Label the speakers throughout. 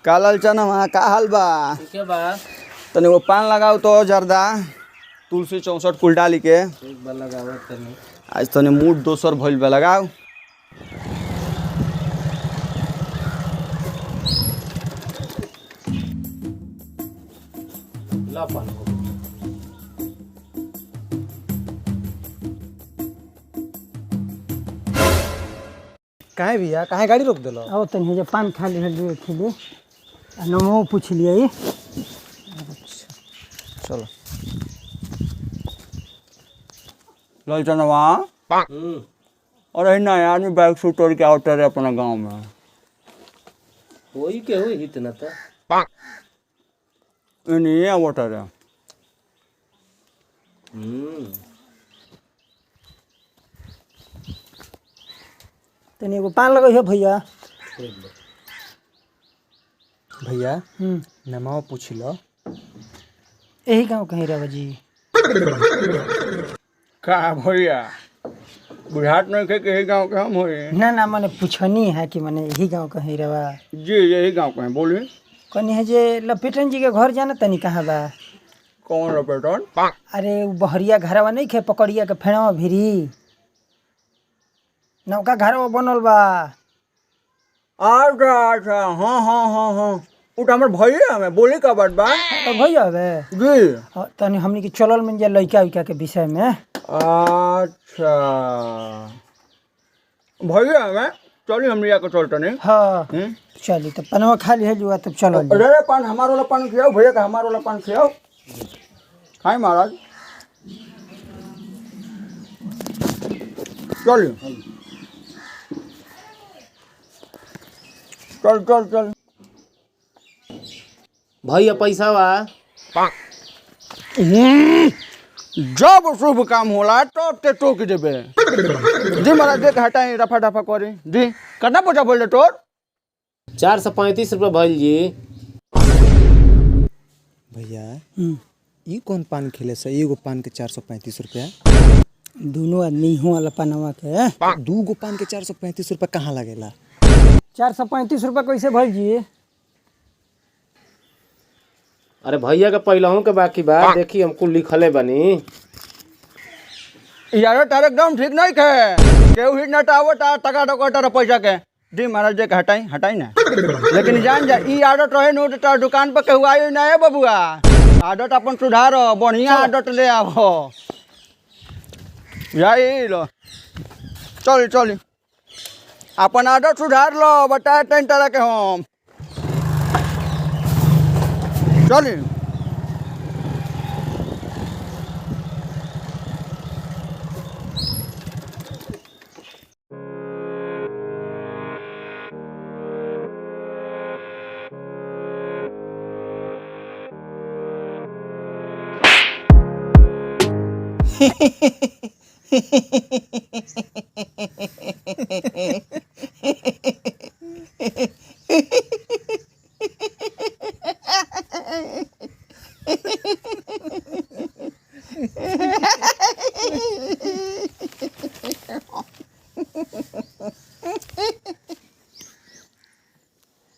Speaker 1: कालल चना का हाल बा?
Speaker 2: ठीक है बा।
Speaker 1: तने वो पान लगाओ तो जर्दा तुलसी 64 कुल डाली के
Speaker 2: एक बार लगावत तनी।
Speaker 1: आज तने मूड दोसर भइल बा लगाओ।
Speaker 2: ला पान हो।
Speaker 3: काहे भैया काहे गाड़ी रोक दिलो?
Speaker 4: आओ तनी जे पान खा ले खिले नमो पूछ लिए।
Speaker 1: चलो लल चनवा और है ना आदमी बाइक से उतर के आवता रहे अपना गांव में।
Speaker 2: होई के होई इतना तो
Speaker 1: नहीं आवता रहे।
Speaker 4: तनी एगो पान लगो भैया।
Speaker 3: भैया नमाओ पूछ लो।
Speaker 4: यही गाँव कहीं रहो जी?
Speaker 1: का भैया बुझात नहीं के यही गांव के हम होए?
Speaker 4: ना ना मैंने पूछनी है कि मैंने यही गाँव कहीं रवा।
Speaker 1: जी यही गांव के हैं, बोलिए।
Speaker 4: कनी है जे लपेटन जी के घर जाना तनी कहाँ बा?
Speaker 1: कौन लपेटन?
Speaker 4: अरे वो बहरिया घरवा नहीं खे पकड़िया के फेणवा भिरी नौका घरवा बनल बा।
Speaker 1: अच्छा अच्छा हाँ हाँ हाँ हाँ उठ हमर भैया हमें बोली का बात बा?
Speaker 4: तो भैया हवे
Speaker 1: जी
Speaker 4: तनी हमनी के चलल में जे लइका उइका के विषय में।
Speaker 1: अच्छा भैया हमें चलिए हम लिया के चलते नहीं।
Speaker 4: हाँ चली तो पनवा खा लिया जुआ तब चलो।
Speaker 1: अरे पान हमारा वाला पान खिलाओ भैया का हमारा वाला पान खिलाओ। खाए महाराज चलिए चल चल चल।
Speaker 2: भैया पैसा बा।
Speaker 1: जब शुभ काम होला तब ते टोक देबे। जी महाराज देख हटाई रफा दफा करे जी। कितना पैसा बोल रहे तोर?
Speaker 2: 435 रुपया भइल जी।
Speaker 3: भैया ई कौन पान खेले से? एगो पान के 435 रुपया?
Speaker 4: दोनों आदमी हो वाला पनवा के।
Speaker 3: दू गो पान के 435 रुपया कहाँ लगेला?
Speaker 4: 435 रुपया कैसे भइल जी?
Speaker 2: अरे भैया के पहलहू के बाकी बा देखी हमको लिखले बनी।
Speaker 1: यार तारे एकदम ठीक नहीं खे केहू हिट न टावो ता टका टका पैसा के जी महाराज देख हटाई हटाई ना। लेकिन जान जा ई आदत रहे नो तो दुकान पर केहू आई ना है बबुआ। आदत अपन सुधारो बढ़िया आदत ले आवो। यही लो चल चल अपन आदत सुधार लो बता तीन तरह के हम चलिए।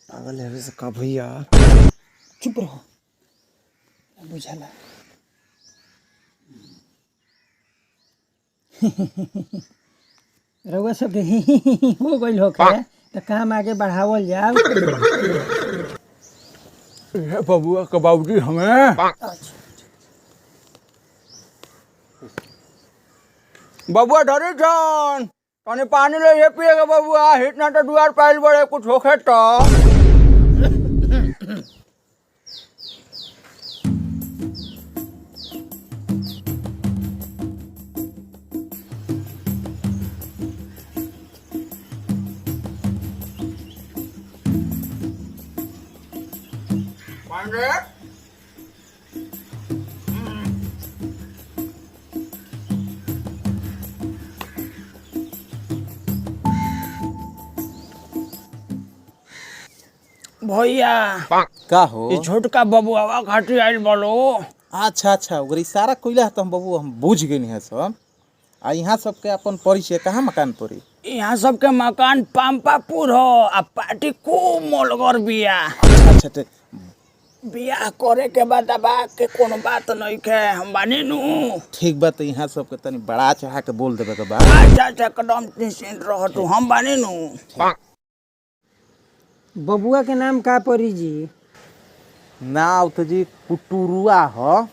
Speaker 3: पागल है से का भैया?
Speaker 4: चुप रहो बुझला। रउआ सब के हो गइल होखे तो काम आगे बढ़ावल जाओ।
Speaker 1: बबुआ के बाबूजी हमें बबुआ धरी छन तने पानी ले ये पिएगा बबुआ। हिटना तो दुआर पाइल बड़े कुछ होखे तो भैया
Speaker 3: का हो?
Speaker 1: ये छोटका बबुआ खातिर आइल बोलो।
Speaker 3: अच्छा अच्छा ओकर इशारा कइला तो हम बाबू हम बुझ गए हैं सब। आ यहाँ सबके अपन परिचय कहाँ मकान पड़ी?
Speaker 1: यहाँ सबके मकान पाम्पापुर हो आ पार्टी खूब मोलगर बिया।
Speaker 5: अच्छा तो
Speaker 1: बियाह करे के बाद के कोनो बात नहीं के हम बानी नु।
Speaker 5: ठीक बा, तो यहाँ सबके तनी बड़ा चढ़ा के बोल देवे के बा।
Speaker 1: अच्छा अच्छा एकदम निश्चिंत रह तू, हम बानी नु।
Speaker 4: बबुआ के नाम का परी जी?
Speaker 5: नाव तो जी कुटुरुआ हो।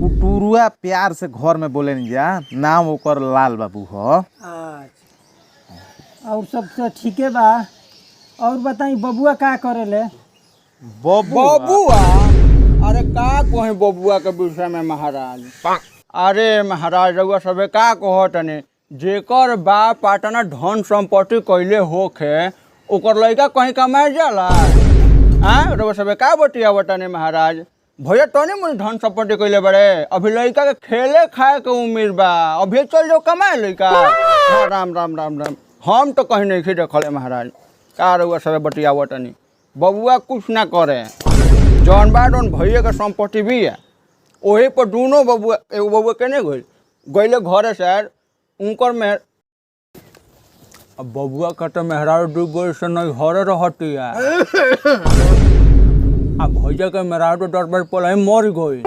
Speaker 5: कुटुरुआ प्यार से घर में बोले नहीं जा, नाम ओकर लाल बाबू हो।
Speaker 4: अच्छा, और सब ठीके बा। और बताई बबुआ का करेले?
Speaker 1: बबुआ अरे का कहे बबुआ के विषय में महाराज। अरे महाराज रउआ सबे का कहो तने, जेकर बाप पाटना धन संपत्ति कैले होखे ओकर लड़का कहीं कमाए जाला। हाँ रउआ सबे का बतिया बटने महाराज। भैया तनी मुझे धन संपत्ति कैले बड़े, अभी लड़का के खेले खाए के उम्र बा, अभी चल जाओ कमाए लड़का। हाँ, राम राम राम राम, हम तो कहीं नहीं देखले महाराज। का रउआ सबे बतिया बटनी, बबुआ कुछ ना करे, जौन बा जौन भैया के संपत्ति भी है वही पर दोनों बबुआ, एगो बबुआ केने गइले घरे से उनकर में। अब बबुआ का तो मेहरारू डूब गई से नहीं घरे रहती है। अब भैया के मेहरारू तो 10 बजे पहले ही मर गई।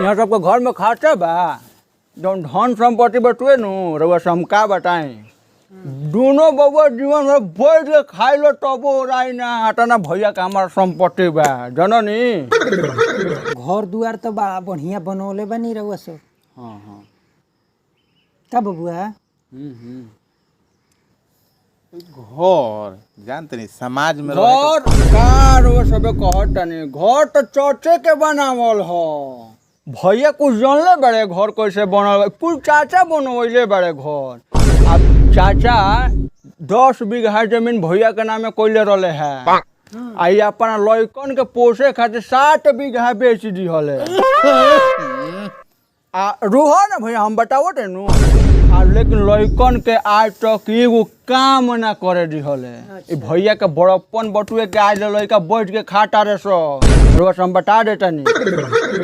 Speaker 1: यहाँ सबके घर में खाते बा जौन धन संपत्ति बटुए नु रउआ से हम का बताएं। दोनों बबुआ जीवन में बैठ के खाई लो तबो राई ना हटाना भैया का हमारा संपत्ति बा जननी।
Speaker 4: घर दुआर तो बड़ा बढ़िया बनौले बनी रहुआ सब।
Speaker 1: हाँ हाँ
Speaker 4: का बबुआ?
Speaker 5: घर जानते नहीं समाज में
Speaker 1: घर कार वो सबे कहत तनी, घर तो चौचे के बनावल हो। भैया कुछ जानले बड़े घर कैसे बनल, कुछ चाचा बनवैले बड़े घर। अब चाचा 10 बीघा जमीन भैया के नामे कोइले रहले है, आई अपना लइकन के पोसे खातिर 60 बीघा बेच दिहले। आ रुहो ना भैया हम बताओ तेनु। आ लेकिन लइकन के आज तक एगो काम ना करे दिहले। ई भैया के बड़प्पन बटुए के आज लइका बैठ के खाता रे सो रोज हम बता देतनी।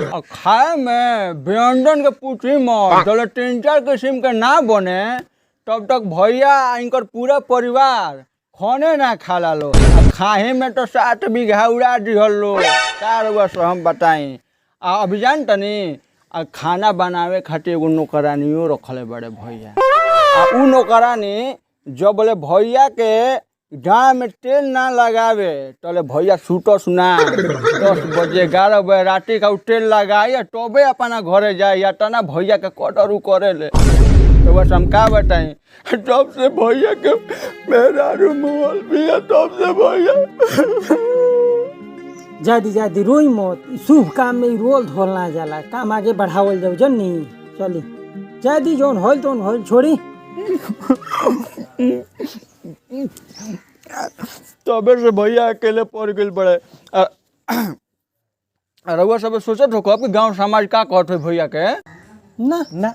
Speaker 1: आ खाए में व्यंजन के पूछी मत, जब 3-4 किस्म के ना बने तब तक भैया इनकर पूरा परिवार खाने ना खाला लो। आ खाए में तो 60 बीघा उड़ा दिहल लो। का रउआ से हम बताई। आ अभी जान तनी आ खाना बनावे खातिर एगो नौकरानियो रखले बड़े भैया। आ उ नौकरानी जब बोले भैया के गाँव में तेल ना लगावे तले भैया सुतस ना। 10 बजे 11 बजे राति का तेल लगाई तबे अपना घरे जाए या तना भैया के कटरू करे ले। तो बस हम का बताई, तब से भैया के मेहरारू मोहल भी है, तब से भैया।
Speaker 4: जादी रोई मत, शुभ काम में रोल धोलना जाला, काम आगे बढ़ावल जाओ जन्नी। चली जादी जौन होल तो होल छोड़ी।
Speaker 1: तबे से भैया अकेले पड़ गए बड़े। रउआ सब सोचत हो कि गांव समाज का कहत हो भैया के।
Speaker 4: ना
Speaker 3: ना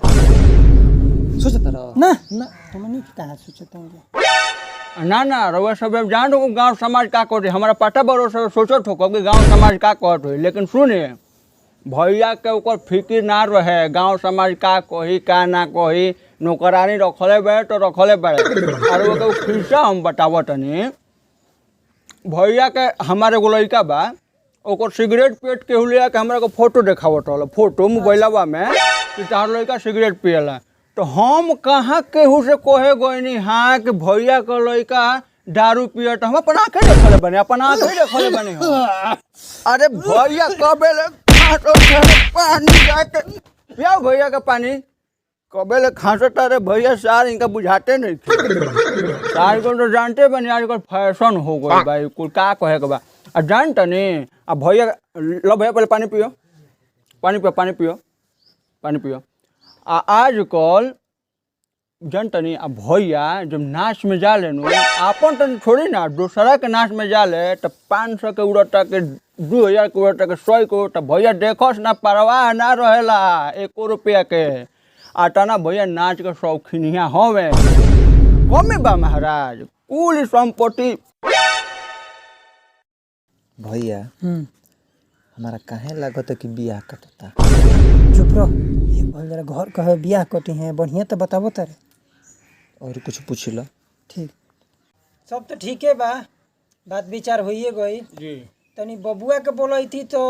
Speaker 3: सोचत रहो
Speaker 4: ना ना तुमने कहा सोचत होंगे।
Speaker 1: ना ना रउआ सब जान हो गांव समाज का कहत हो, हमारा पता बड़ो सब सोचत हो कि गांव समाज का कहत हो। लेकिन सुनिए भैया के ऊपर फिक्र ना रहे गांव समाज का कही का ना कही, नौकरानी रखले बड़े तो रखले बड़े। और वो खिस्सा हम बतावत तनी। भैया के हमारे एगो लड़का बा, ओकर सिगरेट पेट के हुलिया के हमरा को फोटो देखावत रहल, फोटो मोबाइलवा में कि तार लड़का सिगरेट पियला। तो हम कहाँ केहू से कहे गईनी हाँ कि भैया का लड़का दारू पियत, हम अपन आँखें देखले बने, अपन आँखें देखले बने। अरे भैया कबे ले पानी जाके पिया भैया का पानी कबे ले खांसता रे भैया। सार इनका बुझाते नहीं सार को तो जानते बने आजकल फैशन हो गई भाई, कुल का कहे के बा। आ जानता नहीं आ भैया लो भैया पहले पानी पियो, पानी पियो, पानी पियो, पानी पियो। आ आजकल जानता नहीं आ भैया जब नाच में जा ले अपन तो छोड़ी ना दूसरा के नाच में जा ले तो 500 के उड़ता के 2000 के उड़ता के 100 के उड़ता भैया देखो ना परवाह ना रहेला 1 रुपया के। आटाना भैया नाच के शौकीनिया होवे कमे बा महाराज कुल संपत्ति।
Speaker 3: भैया हमारा काहे लागत है कि बियाह कटता।
Speaker 4: चुप रहो, ये बोल जरा घर कहे बियाह कटी है बढ़िया तो बताबो तारे।
Speaker 3: और कुछ पूछ ला।
Speaker 4: ठीक सब तो ठीक है बा, बात विचार होइए गई
Speaker 1: जी
Speaker 4: तनी बबुआ के बोलाई थी तो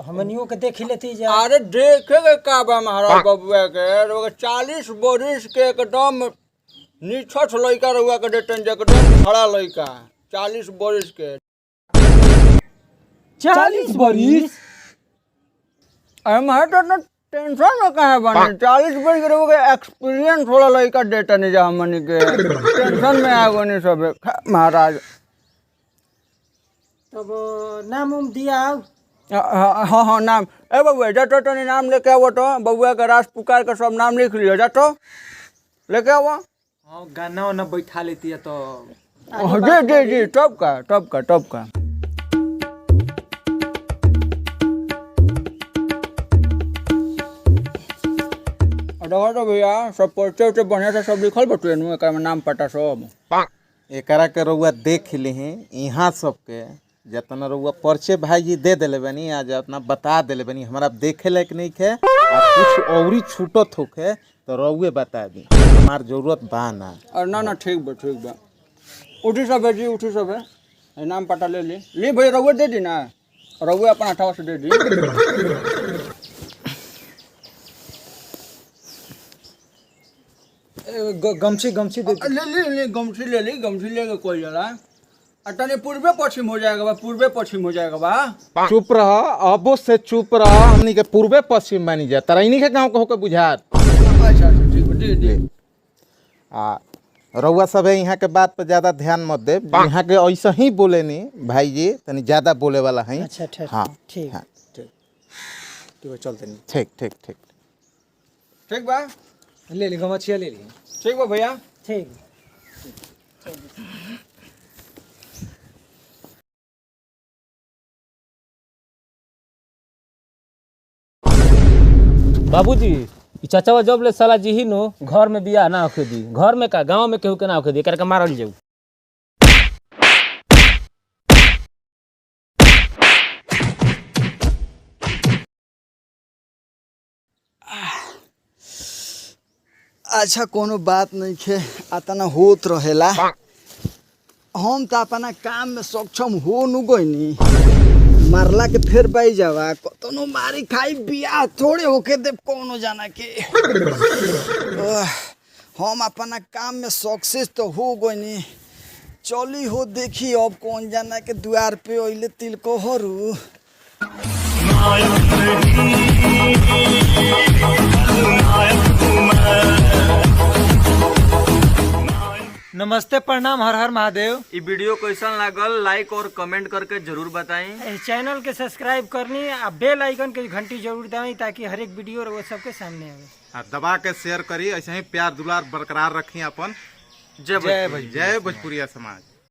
Speaker 4: हमनियों के देख लेती जा।
Speaker 1: अरे देखेगा का बा महाराज बबुआ के 40 बरिस के एकदम निछठ लड़का रहुआ के देतन एकदम खड़ा लड़का 40 बरिस के
Speaker 4: 40 बरिस
Speaker 1: अरे महाराज तो टेंशन में कहा बने 40 बरिस के रहुआ के एक्सपीरियंस होला लड़का देतन जा हमनी के टेंशन में आ गनी सब महाराज।
Speaker 4: तब नाम उम दिया आओ।
Speaker 1: हाँ हाँ नाम ए बबुआ जा तो तनी नाम लेके आवो तो बबुआ का राज पुकार का सब नाम लिख लियो जा तो लेके आवो।
Speaker 3: हाँ गाना वाना बैठा लेती है तो
Speaker 1: जी टॉप का तो भैया सब परिचय उचय बढ़िया से सब लिखल बटुए नु एकर में नाम पता सब
Speaker 5: एकरा के रउआ देख ली यहाँ सबके जितना रउआ परिचय भाई जी दे दिले बनी आज अपना बता दिले बनी हमारा देखे लायक नहीं है और कुछ और छूटत होके तो रउए बता दी हमार जरूरत बा ना।
Speaker 1: और ना ठीक बा उठी सब है जी उठी सब है नाम पता ले ली भैया रउआ दे दी ना रउआ अपन अठावा से दे दी।
Speaker 3: गमछी दे
Speaker 1: ले गमछी लेके कोई जरा अटने पूर्वे पश्चिम हो जाएगा बा
Speaker 5: चुप रह अबो से चुप रह हमनी के पूर्वे पश्चिम बनी जा तरा इन्हीं के गाँव के होके बुझात।
Speaker 1: अच्छा ठीक बा दे
Speaker 5: आ रउआ सब है यहाँ के बात पर ज्यादा ध्यान मत दे यहाँ के ऐसा ही बोले नहीं भाई जी तनी ज्यादा बोले वाला है।
Speaker 4: अच्छा ठीक
Speaker 5: हाँ
Speaker 4: ठीक
Speaker 5: हाँ
Speaker 3: ठीक है चलते नहीं
Speaker 5: ठीक
Speaker 1: ठीक बा
Speaker 3: ले ली गमछिया ले ली।
Speaker 1: ठीक बा भैया
Speaker 4: ठीक।
Speaker 2: बाबूजी ई चाचावा जब ले साला जी ही नो घर में बियाह ना होके दी, घर में का गांव में केहू के ना होके दी, करके मारल जाऊ।
Speaker 1: अच्छा कोनो बात नहीं खे अतना होत रहेला हम तो अपना काम में सक्षम हो नु गईनी मारला के फिर पाई जावा कतनो मारी खाई बिया थोड़े होके दे कोनो जाना के हम अपना काम में सक्सेस तो हो गईनी चली हो देखी अब कौन जाना के द्वार पे ओइले तिल को हरू।
Speaker 3: नमस्ते प्रणाम हर हर महादेव।
Speaker 6: ई वीडियो कैसा लागल लाइक और कमेंट करके जरूर बताएं।
Speaker 4: चैनल के सब्सक्राइब करनी आ बेल आइकन के घंटी जरूर दबाई ताकि हर एक वीडियो वो सबके सामने आवे।
Speaker 5: दबा के शेयर करी ऐसे ही प्यार दुलार बरकरार रखी अपन।
Speaker 6: जय
Speaker 5: जय भोजपुरिया समाज।